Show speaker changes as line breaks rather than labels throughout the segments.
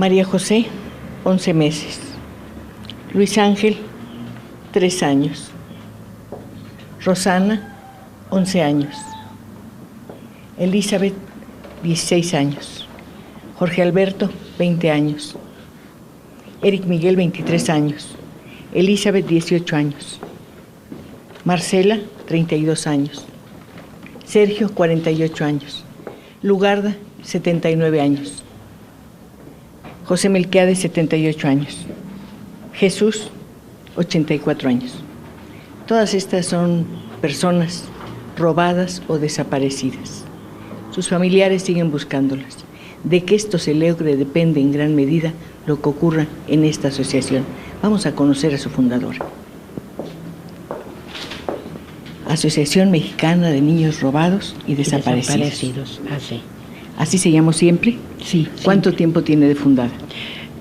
María José, 11 meses. Luis Ángel, 3 años. Rosana, 11 años. Elizabeth, 16 años. Jorge Alberto, 20 años. Eric Miguel, 23 años. Elizabeth, 18 años. Marcela, 32 años. Sergio, 48 años. Lugarda, 79 años. José Melquiades, 78 años. Jesús, 84 años. Todas estas son personas robadas o desaparecidas. Sus familiares siguen buscándolas. De que esto se logre depende en gran medida lo que ocurra en esta asociación. Vamos a conocer a su fundadora. Asociación Mexicana de Niños Robados y Desaparecidos. ¿Así se llamó siempre?
Sí.
¿Cuánto tiempo tiene de fundada?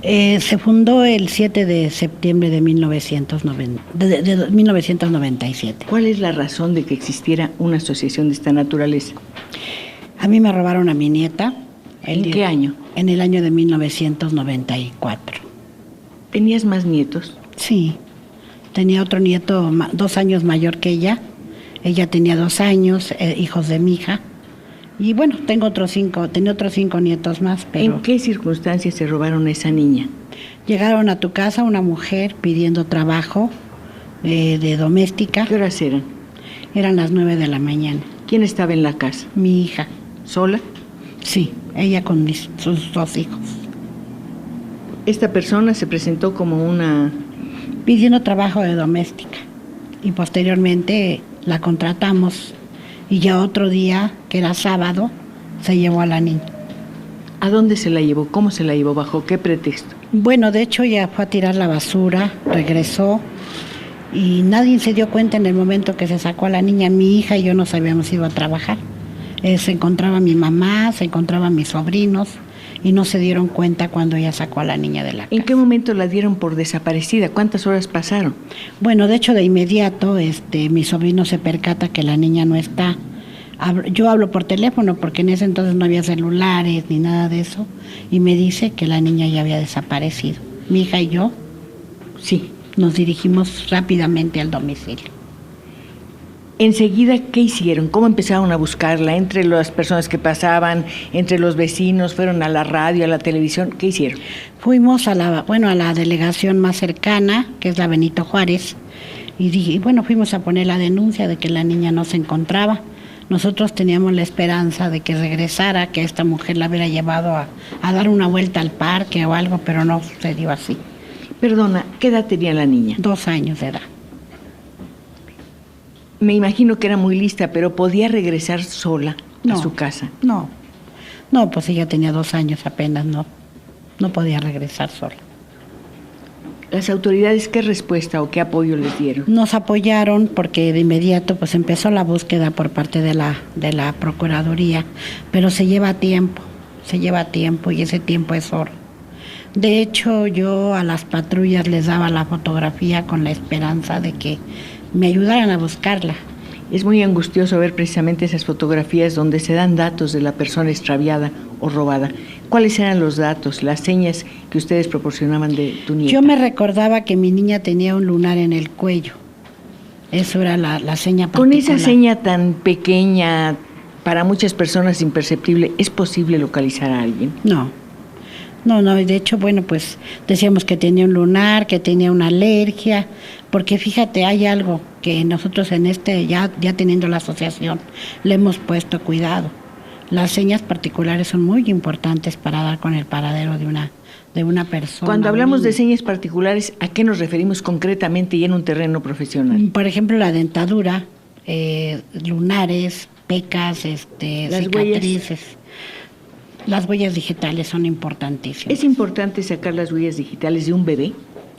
Se fundó el 7 de septiembre de 1997.
¿Cuál es la razón de que existiera una asociación de esta naturaleza?
A mí me robaron a mi nieta.
¿En qué año?
En el año de 1994.
¿Tenías más nietos?
Sí. Tenía otro nieto 2 años mayor que ella. Ella tenía 2 años, hijos de mi hija. Y bueno, tenía otros 5 nietos más, pero...
¿En qué circunstancias se robaron a esa niña?
Llegaron a tu casa una mujer pidiendo trabajo de doméstica.
¿Qué horas eran?
Eran las 9 de la mañana.
¿Quién estaba en la casa?
Mi hija.
¿Sola?
Sí, ella con sus 2 hijos.
Esta persona se presentó como una...
pidiendo trabajo de doméstica. Y posteriormente la contratamos. Y ya otro día, que era sábado, se llevó a la niña.
¿A dónde se la llevó? ¿Cómo se la llevó? ¿Bajo qué pretexto?
Bueno, de hecho ya fue a tirar la basura, regresó y nadie se dio cuenta en el momento que se sacó a la niña. Mi hija y yo nos habíamos ido a trabajar. Se encontraba mi mamá, se encontraban mis sobrinos y no se dieron cuenta cuando ella sacó a la niña de la casa.
¿En qué momento la dieron por desaparecida? ¿Cuántas horas pasaron?
Bueno, de hecho de inmediato mi sobrino se percata que la niña no está. Yo hablo por teléfono porque en ese entonces no había celulares ni nada de eso y me dice que la niña ya había desaparecido. Mi hija y yo
Sí.
nos dirigimos rápidamente al domicilio.
Enseguida, ¿qué hicieron? ¿Cómo empezaron a buscarla? Entre las personas que pasaban, entre los vecinos, fueron a la radio, a la televisión, ¿qué hicieron?
Fuimos a la delegación más cercana, que es la Benito Juárez, y fuimos a poner la denuncia de que la niña no se encontraba. Nosotros teníamos la esperanza de que regresara, que esta mujer la hubiera llevado a dar una vuelta al parque o algo, pero no sucedió así.
Perdona, ¿qué edad tenía la niña?
2 años de edad.
Me imagino que era muy lista, pero ¿podía regresar sola a su casa?
No, pues ella tenía 2 años apenas, no podía regresar sola.
¿Las autoridades qué respuesta o qué apoyo les dieron?
Nos apoyaron porque de inmediato pues empezó la búsqueda por parte de la Procuraduría, pero se lleva tiempo y ese tiempo es oro. De hecho, yo a las patrullas les daba la fotografía con la esperanza de que me ayudaran a buscarla.
Es muy angustioso ver precisamente esas fotografías donde se dan datos de la persona extraviada o robada. ¿Cuáles eran los datos, las señas que ustedes proporcionaban de tu nieta?
Yo me recordaba que mi niña tenía un lunar en el cuello. Eso era la seña particular.
Con esa seña tan pequeña, para muchas personas imperceptible, ¿es posible localizar a alguien?
No, de hecho, pues decíamos que tenía un lunar, que tenía una alergia, porque fíjate, hay algo que nosotros en ya teniendo la asociación, le hemos puesto cuidado. Las señas particulares son muy importantes para dar con el paradero de una persona.
Cuando hablamos de señas particulares, ¿a qué nos referimos concretamente y en un terreno profesional?
Por ejemplo, la dentadura, lunares, pecas, cicatrices. Las huellas digitales son importantísimas.
¿Es importante sacar las huellas digitales de un bebé?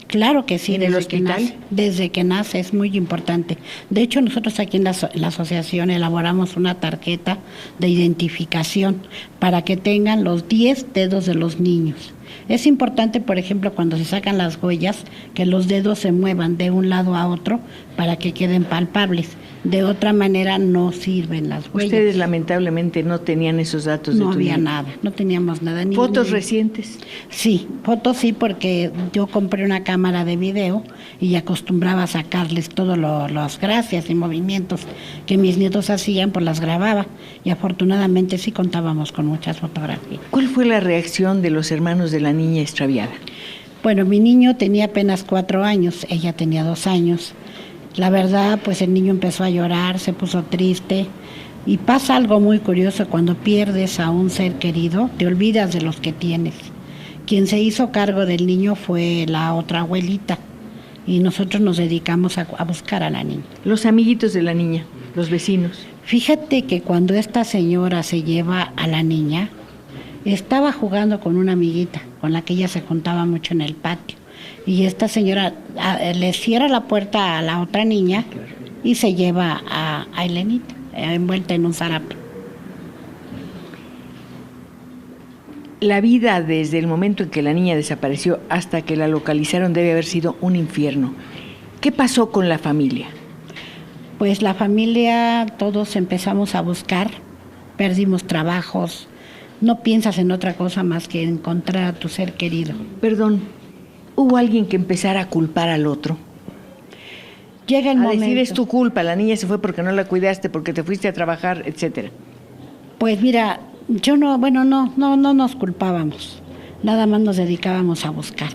Claro que sí,
¿En el hospital?
Desde que nace es muy importante. De hecho, nosotros aquí en la asociación elaboramos una tarjeta de identificación para que tengan los 10 dedos de los niños. Es importante, por ejemplo, cuando se sacan las huellas, que los dedos se muevan de un lado a otro para que queden palpables. De otra manera no sirven las huellas.
Ustedes lamentablemente no tenían esos datos de tu
No había
niño.
nada, no teníamos nada.
¿Fotos recientes?
Sí, fotos sí, porque yo compré una cámara de video y acostumbraba a sacarles todas las gracias y movimientos que mis nietos hacían, pues las grababa. Y afortunadamente sí contábamos con muchas fotografías.
¿Cuál fue la reacción de los hermanos de la niña extraviada?
Bueno, mi niño tenía apenas 4 años, ella tenía 2 años. La verdad, pues el niño empezó a llorar, se puso triste. Y pasa algo muy curioso, cuando pierdes a un ser querido, te olvidas de los que tienes. Quien se hizo cargo del niño fue la otra abuelita y nosotros nos dedicamos a buscar a la niña.
Los amiguitos de la niña, los vecinos.
Fíjate que cuando esta señora se lleva a la niña, estaba jugando con una amiguita con la que ella se juntaba mucho en el patio. Y esta señora le cierra la puerta a la otra niña y se lleva a Elenita, envuelta en un zarape.
La vida desde el momento en que la niña desapareció hasta que la localizaron debe haber sido un infierno. ¿Qué pasó con la familia?
Pues la familia, todos empezamos a buscar, perdimos trabajos, no piensas en otra cosa más que encontrar a tu ser querido.
Perdón, ¿hubo alguien que empezara a culpar al otro?
Llega el momento.
Decir es tu culpa, la niña se fue porque no la cuidaste, porque te fuiste a trabajar, etcétera.
Pues mira, yo no nos culpábamos, nada más nos dedicábamos a buscar.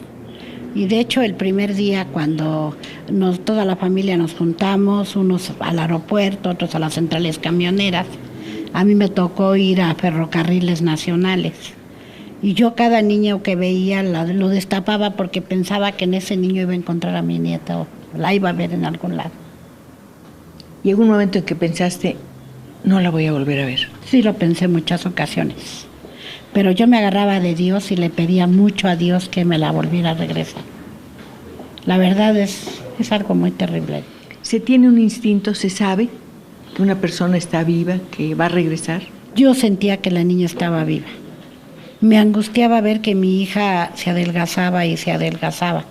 Y de hecho el primer día cuando toda la familia nos juntamos, unos al aeropuerto, otros a las centrales camioneras, a mí me tocó ir a Ferrocarriles Nacionales. Y yo cada niño que veía lo destapaba porque pensaba que en ese niño iba a encontrar a mi nieta o la iba a ver en algún lado.
¿Llegó un momento en que pensaste, no la voy a volver a ver?
Sí, lo pensé en muchas ocasiones. Pero yo me agarraba de Dios y le pedía mucho a Dios que me la volviera a regresar. La verdad es algo muy terrible.
¿Se tiene un instinto, se sabe que una persona está viva, que va a regresar?
Yo sentía que la niña estaba viva. Me angustiaba ver que mi hija se adelgazaba y se adelgazaba.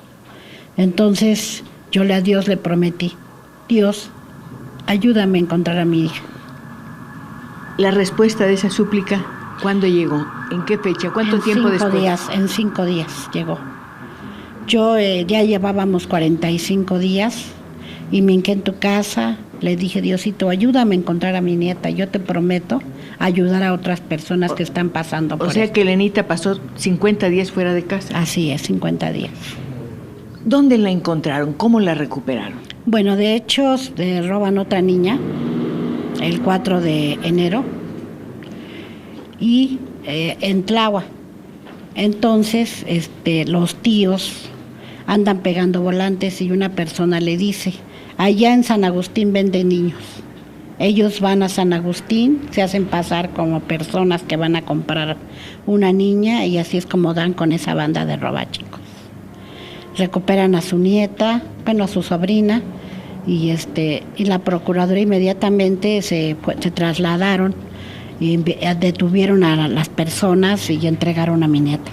Entonces yo a Dios le prometí, Dios, ayúdame a encontrar a mi hija.
La respuesta de esa súplica, ¿cuándo llegó? ¿En qué fecha? ¿Cuánto tiempo después?
En 5 días llegó. Yo ya llevábamos 45 días y me hinqué en tu casa, le dije, Diosito, ayúdame a encontrar a mi nieta. Yo te prometo ayudar a otras personas que están pasando por esto.
O sea que Elenita pasó 50 días fuera de casa.
Así es, 50 días.
¿Dónde la encontraron? ¿Cómo la recuperaron?
Bueno, de hecho, roban otra niña el 4 de enero y en Tláhuac. Entonces, los tíos andan pegando volantes y una persona le dice, allá en San Agustín venden niños. Ellos van a San Agustín, se hacen pasar como personas que van a comprar una niña y así es como dan con esa banda de robachicos. Recuperan a su nieta, a su sobrina y la Procuraduría inmediatamente se trasladaron y detuvieron a las personas y entregaron a mi nieta.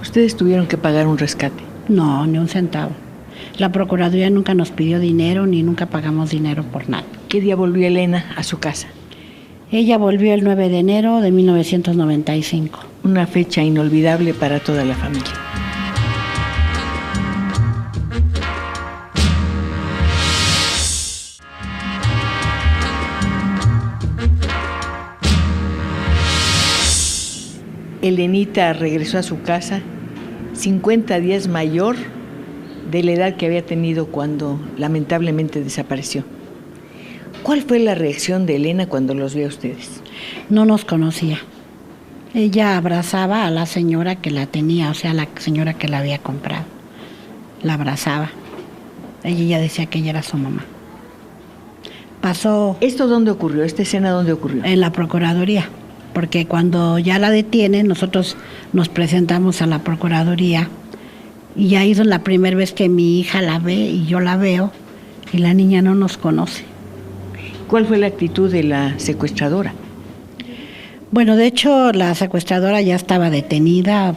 ¿Ustedes tuvieron que pagar un rescate?
No, ni un centavo. La Procuraduría nunca nos pidió dinero ni nunca pagamos dinero por nada.
¿Qué día volvió Elena a su casa?
Ella volvió el 9 de enero de 1995.
Una fecha inolvidable para toda la familia. Elenita regresó a su casa 50 días mayor de la edad que había tenido cuando lamentablemente desapareció. ¿Cuál fue la reacción de Elena cuando los vio a ustedes?
No nos conocía. Ella abrazaba a la señora que la tenía, o sea, la señora que la había comprado. La abrazaba. Ella decía que ella era su mamá. Pasó...
¿Esto dónde ocurrió? ¿Esta escena dónde ocurrió?
En la Procuraduría. Porque cuando ya la detienen, nosotros nos presentamos a la Procuraduría y ahí es la primera vez que mi hija la ve y yo la veo y la niña no nos conoce.
¿Cuál fue la actitud de la secuestradora?
Bueno, de hecho la secuestradora ya estaba detenida,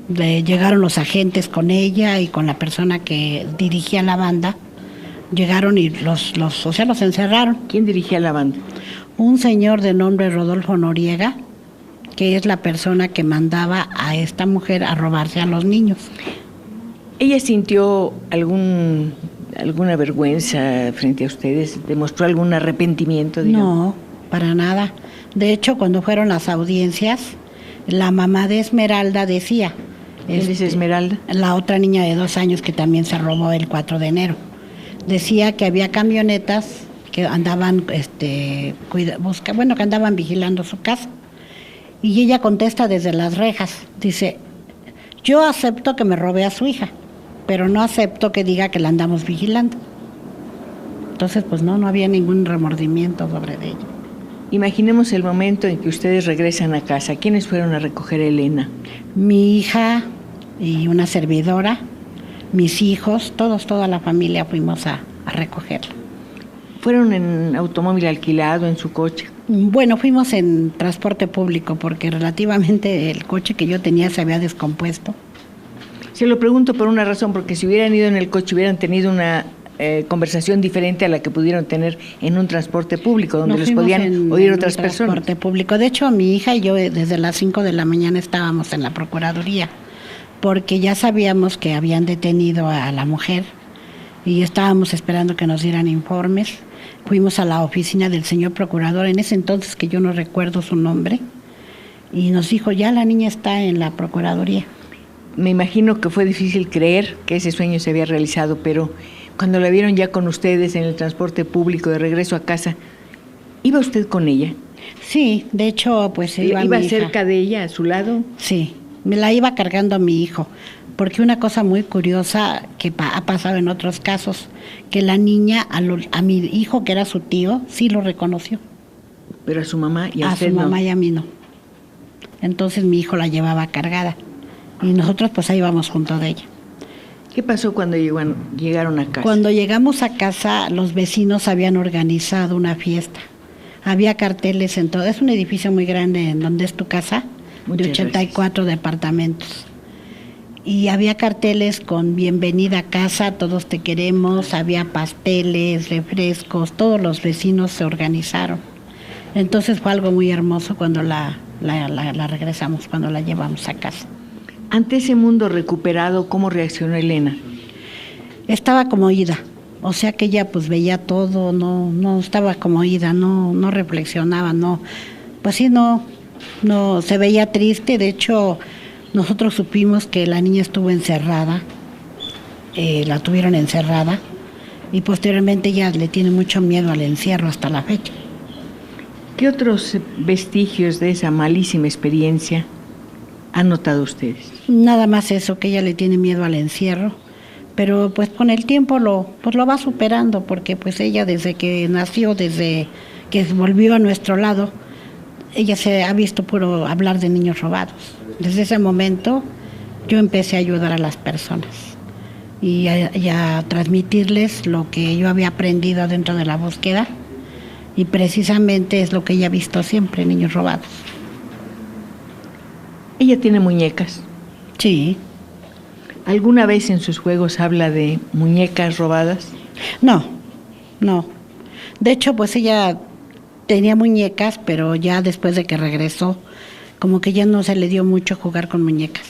llegaron los agentes con ella y con la persona que dirigía la banda llegaron y los encerraron.
¿Quién dirigía la banda?
Un señor de nombre Rodolfo Noriega, que es la persona que mandaba a esta mujer a robarse a los niños.
¿Ella sintió alguna vergüenza frente a ustedes? ¿Demostró algún arrepentimiento? Digamos?
No, para nada. De hecho, cuando fueron las audiencias, la mamá de Esmeralda decía...
¿Quién es Esmeralda?
La otra niña de 2 años que también se robó el 4 de enero. Decía que había camionetas que andaban, que andaban vigilando su casa. Y ella contesta desde las rejas, dice, yo acepto que me robe a su hija, pero no acepto que diga que la andamos vigilando. Entonces, pues no había ningún remordimiento sobre ella.
Imaginemos el momento en que ustedes regresan a casa. ¿Quiénes fueron a recoger a Elena?
Mi hija y una servidora, mis hijos, toda la familia fuimos a recogerla.
¿Fueron en automóvil alquilado, en su coche?
Bueno, fuimos en transporte público porque relativamente el coche que yo tenía se había descompuesto.
Se lo pregunto por una razón, porque si hubieran ido en el coche hubieran tenido una conversación diferente a la que pudieron tener en un transporte público, donde los podían oír otras personas.
Transporte público. De hecho, mi hija y yo desde las 5 de la mañana estábamos en la Procuraduría, porque ya sabíamos que habían detenido a la mujer y estábamos esperando que nos dieran informes. Fuimos a la oficina del señor procurador, en ese entonces que yo no recuerdo su nombre, y nos dijo, ya la niña está en la Procuraduría.
Me imagino que fue difícil creer que ese sueño se había realizado, pero cuando la vieron ya con ustedes en el transporte público de regreso a casa, ¿iba usted con ella?
Sí, de hecho, pues
¿Iba cerca de ella, a su lado?
Sí, me la iba cargando a mi hijo, porque una cosa muy curiosa que ha pasado en otros casos, que la niña a mi hijo, que era su tío, sí lo reconoció.
Pero a su mamá y a usted
su
no.
mamá y a mí no. Entonces mi hijo la llevaba cargada y nosotros pues ahí íbamos junto de ella.
¿Qué pasó cuando llegaron a casa?
Cuando llegamos a casa, los vecinos habían organizado una fiesta. Había carteles en todo. Es un edificio muy grande en donde es tu casa, de 84 departamentos. Y había carteles con bienvenida a casa, todos te queremos, había pasteles, refrescos, todos los vecinos se organizaron. Entonces fue algo muy hermoso cuando la regresamos, cuando la llevamos a casa.
Ante ese mundo recuperado, ¿cómo reaccionó Elena?
Estaba como ida, o sea que ella pues veía todo, no estaba como ida, no reflexionaba, pues sí, no se veía triste. De hecho, nosotros supimos que la niña estuvo encerrada, la tuvieron encerrada, y posteriormente ella le tiene mucho miedo al encierro hasta la fecha.
¿Qué otros vestigios de esa malísima experiencia han notado ustedes?
Nada más eso, que ella le tiene miedo al encierro, pero pues con el tiempo lo va superando, porque pues ella desde que nació, desde que volvió a nuestro lado, ella se ha visto puro hablar de niños robados. Desde ese momento yo empecé a ayudar a las personas y a transmitirles lo que yo había aprendido dentro de la búsqueda, y precisamente es lo que ella ha visto siempre, niños robados.
¿Ella tiene muñecas?
Sí.
¿Alguna vez en sus juegos habla de muñecas robadas?
No. De hecho, pues ella tenía muñecas, pero ya después de que regresó, como que ya no se le dio mucho jugar con muñecas.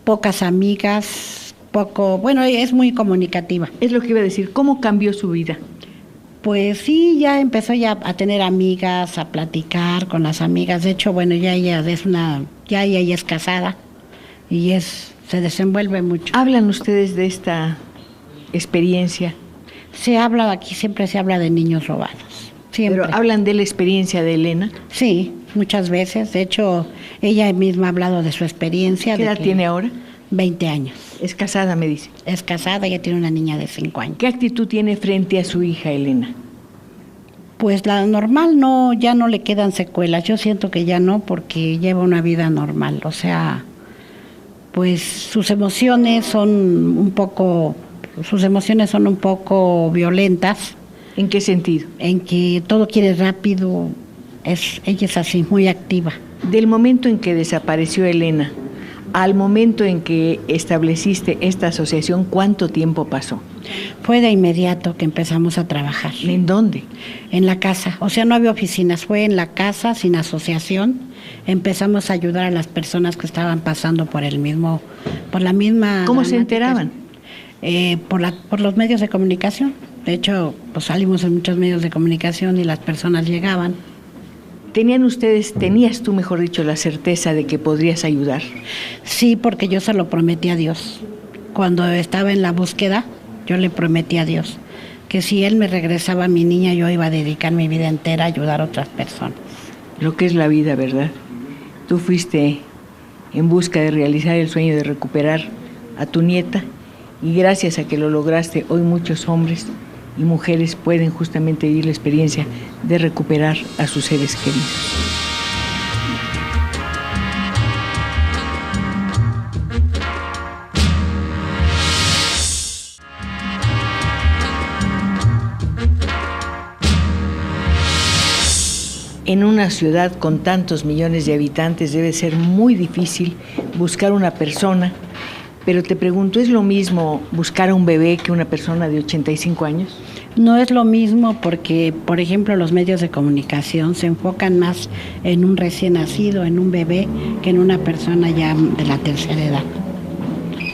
Pocas amigas, es muy comunicativa.
Es lo que iba a decir, ¿cómo cambió su vida?
Pues sí, ya empezó ya a tener amigas, a platicar con las amigas. De hecho, bueno, ella es casada y se desenvuelve mucho.
¿Hablan ustedes de esta experiencia?
Siempre se habla de niños robados. Siempre.
¿Pero hablan de la experiencia de Elena?
Sí, muchas veces. De hecho, ella misma ha hablado de su experiencia.
¿Qué edad tiene ahora?
20 años.
Es casada, me dice.
Es casada, ella tiene una niña de 5 años.
¿Qué actitud tiene frente a su hija, Elena?
Pues la normal, ya no le quedan secuelas. Yo siento que ya no, porque lleva una vida normal. O sea, pues sus emociones son un poco violentas.
¿En qué sentido?
En que todo quiere rápido. Ella es así, muy activa.
Del momento en que desapareció Elena al momento en que estableciste esta asociación, ¿cuánto tiempo pasó?
Fue de inmediato que empezamos a trabajar.
¿En dónde?
En la casa, o sea, no había oficinas, fue en la casa, sin asociación. Empezamos a ayudar a las personas que estaban pasando por la misma...
¿Cómo se enteraban?
Por los medios de comunicación. De hecho, pues salimos en muchos medios de comunicación y las personas llegaban.
Tenías tú, mejor dicho, la certeza de que podrías ayudar?
Sí, porque yo se lo prometí a Dios. Cuando estaba en la búsqueda, yo le prometí a Dios que si Él me regresaba a mi niña, yo iba a dedicar mi vida entera a ayudar a otras personas.
Lo que es la vida, ¿verdad? Tú fuiste en busca de realizar el sueño de recuperar a tu nieta y gracias a que lo lograste, hoy muchos hombres y mujeres pueden justamente vivir la experiencia de recuperar a sus seres queridos. En una ciudad con tantos millones de habitantes debe ser muy difícil buscar una persona, pero te pregunto, ¿es lo mismo buscar a un bebé que una persona de 85 años?
No es lo mismo porque, por ejemplo, los medios de comunicación se enfocan más en un recién nacido, en un bebé, que en una persona ya de la tercera edad.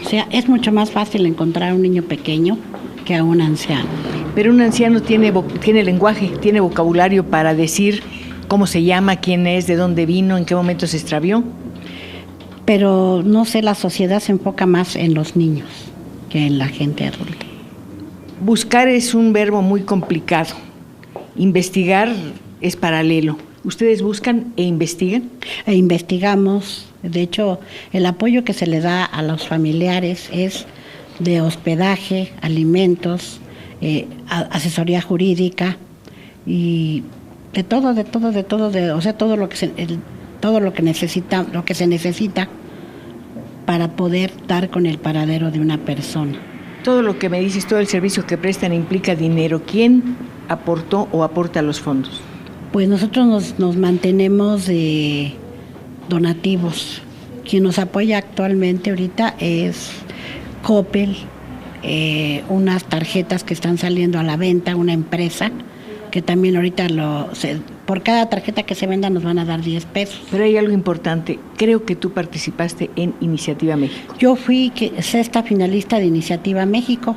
O sea, es mucho más fácil encontrar a un niño pequeño que a un anciano.
Pero un anciano tiene lenguaje, tiene vocabulario para decir cómo se llama, quién es, de dónde vino, en qué momento se extravió.
Pero no sé, la sociedad se enfoca más en los niños que en la gente adulta.
Buscar es un verbo muy complicado. Investigar es paralelo. ¿Ustedes buscan e investigan?
E investigamos. De hecho, el apoyo que se le da a los familiares es de hospedaje, alimentos, asesoría jurídica y de todo, o sea, todo lo que se necesita para poder dar con el paradero de una persona.
Todo lo que me dices, todo el servicio que prestan implica dinero. ¿Quién aportó o aporta los fondos?
Pues nosotros nos mantenemos de donativos. Quien nos apoya actualmente ahorita es Coppel, unas tarjetas que están saliendo a la venta, una empresa que también ahorita por cada tarjeta que se venda nos van a dar 10 pesos.
Pero hay algo importante, creo que tú participaste en Iniciativa México.
Yo fui sexta finalista de Iniciativa México,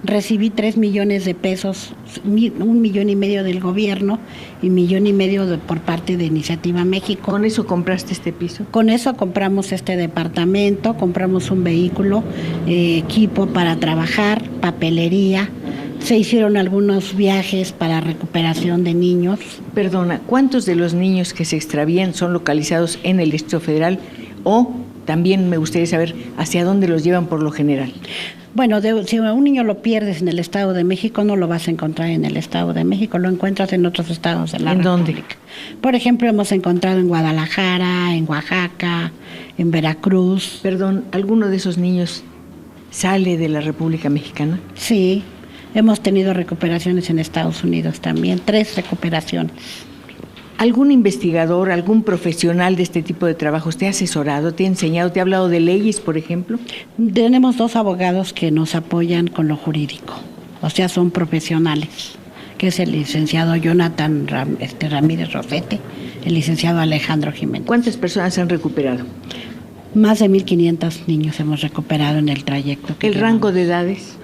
recibí 3 millones de pesos, 1,5 millones del gobierno y 1,5 millones por parte de Iniciativa México.
¿Con eso compraste este piso?
Con eso compramos este departamento, compramos un vehículo, equipo para trabajar, papelería. Se hicieron algunos viajes para recuperación de niños.
Perdona, ¿cuántos de los niños que se extravían son localizados en el Distrito Federal? O también me gustaría saber hacia dónde los llevan por lo general.
Bueno, si a un niño lo pierdes en el Estado de México, no lo vas a encontrar en el Estado de México, lo encuentras en otros estados de la República.
¿En dónde?
Por ejemplo, hemos encontrado en Guadalajara, en Oaxaca, en Veracruz.
Perdón, ¿alguno de esos niños sale de la República Mexicana?
Sí. Hemos tenido recuperaciones en Estados Unidos también, 3 recuperaciones.
¿Algún investigador, algún profesional de este tipo de trabajos te ha asesorado, te ha enseñado, te ha hablado de leyes, por ejemplo?
Tenemos 2 abogados que nos apoyan con lo jurídico, o sea, son profesionales, que es el licenciado Jonathan Ramírez Rosete, el licenciado Alejandro Jiménez.
¿Cuántas personas han recuperado?
Más de 1,500 niños hemos recuperado en el trayecto.
¿El rango de edades?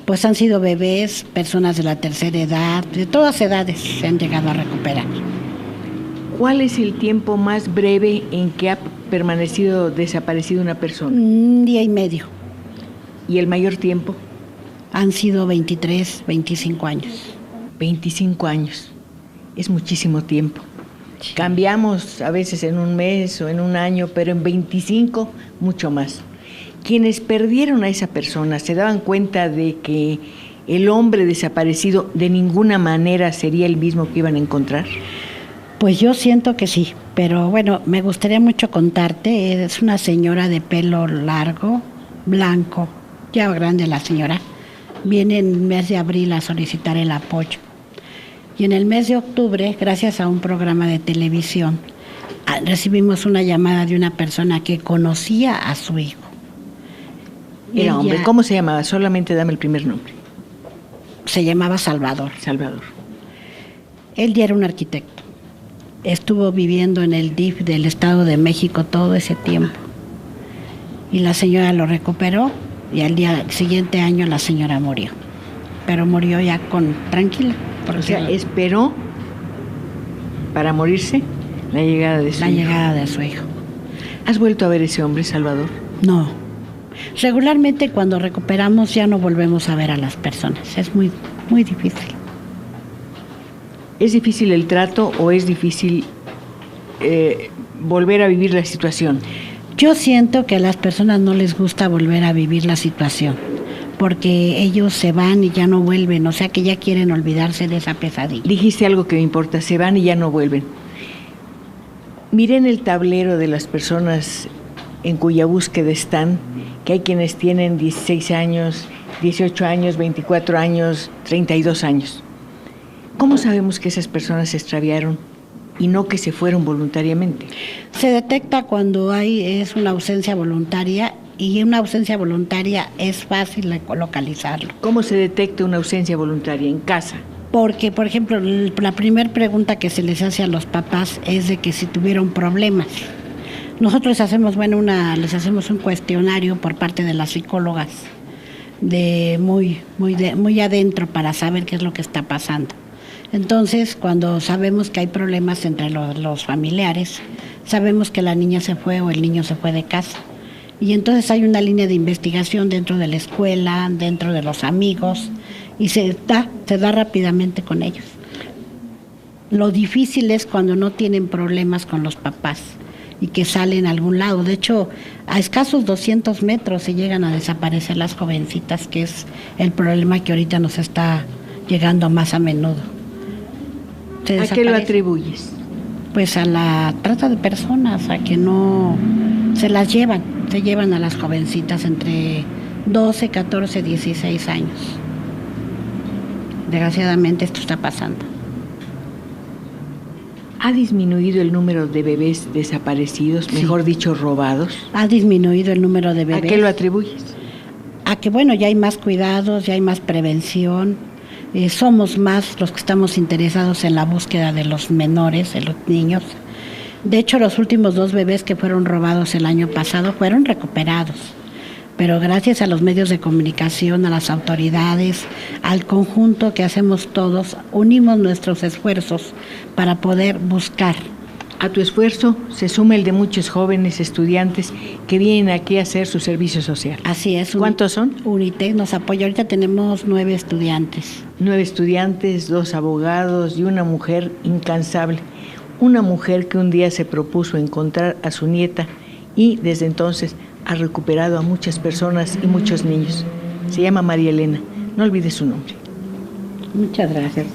Pues han sido bebés, personas de la tercera edad, de todas edades se han llegado a recuperar.
¿Cuál es el tiempo más breve en que ha permanecido desaparecida una persona?
1 día y medio.
¿Y el mayor tiempo?
Han sido 23, 25 años.
25 años. Es muchísimo tiempo. Sí. Cambiamos a veces en un mes o en un año, pero en 25 mucho más. Quienes perdieron a esa persona se daban cuenta de que el hombre desaparecido de ninguna manera sería el mismo que iban a encontrar.
Pues yo siento que sí, pero bueno, me gustaría mucho contarte. Es una señora de pelo largo, blanco, ya grande la señora. Viene en el mes de abril a solicitar el apoyo. Y en el mes de octubre, gracias a un programa de televisión, recibimos una llamada de una persona que conocía a su hijo.
Era hombre. ¿Cómo se llamaba? Solamente dame el primer nombre.
se llamaba Salvador.
Salvador.
Él ya era un arquitecto. Estuvo viviendo en el DIF del Estado de México todo ese tiempo. Y la señora lo recuperó y al siguiente año la señora murió. Pero murió ya tranquila.
O sea, esperó para morirse la llegada de su hijo.
La llegada de su hijo.
¿Has vuelto a ver ese hombre, Salvador?
No. Regularmente cuando recuperamos ya no volvemos a ver a las personas. Es muy, muy difícil.
¿Es difícil el trato o es difícil volver a vivir la situación?
Yo siento que a las personas no les gusta volver a vivir la situación, porque ellos se van y ya no vuelven, o sea que ya quieren olvidarse de esa pesadilla.
Dijiste algo que me importa, se van y ya no vuelven. Miré en el tablero de las personas en cuya búsqueda están, que hay quienes tienen 16 años, 18 años, 24 años, 32 años. ¿Cómo sabemos que esas personas se extraviaron y no que se fueron voluntariamente?
Se detecta cuando es una ausencia voluntaria, y una ausencia voluntaria es fácil localizarlo.
¿Cómo se detecta una ausencia voluntaria en casa?
Porque, por ejemplo, la primera pregunta que se les hace a los papás es de que si tuvieron problemas. Nosotros les hacemos un cuestionario por parte de las psicólogas muy adentro para saber qué es lo que está pasando. Entonces, cuando sabemos que hay problemas entre los familiares, sabemos que la niña se fue o el niño se fue de casa. Y entonces hay una línea de investigación dentro de la escuela, dentro de los amigos, y se da rápidamente con ellos. Lo difícil es cuando no tienen problemas con los papás y que salen a algún lado. De hecho, a escasos 200 metros se llegan a desaparecer las jovencitas, que es el problema que ahorita nos está llegando más a menudo.
¿A qué lo atribuyes?
Pues a la trata de personas, a que no se llevan a las jovencitas entre 12, 14, 16 años. Desgraciadamente esto está pasando.
¿Ha disminuido el número de bebés desaparecidos, mejor dicho, robados?
Ha disminuido el número de bebés.
¿A qué lo atribuyes?
A que, ya hay más cuidados, ya hay más prevención. Somos más los que estamos interesados en la búsqueda de los menores, de los niños. De hecho, los últimos 2 bebés que fueron robados el año pasado fueron recuperados. Pero gracias a los medios de comunicación, a las autoridades, al conjunto que hacemos todos, unimos nuestros esfuerzos para poder buscar.
A tu esfuerzo se suma el de muchos jóvenes estudiantes que vienen aquí a hacer su servicio social.
Así es.
¿Cuántos son?
UNITEC nos apoya. Ahorita tenemos 9 estudiantes.
9 estudiantes, 2 abogados y una mujer incansable. Una mujer que un día se propuso encontrar a su nieta y desde entonces ha recuperado a muchas personas y muchos niños. Se llama María Elena. No olvides su nombre.
Muchas gracias.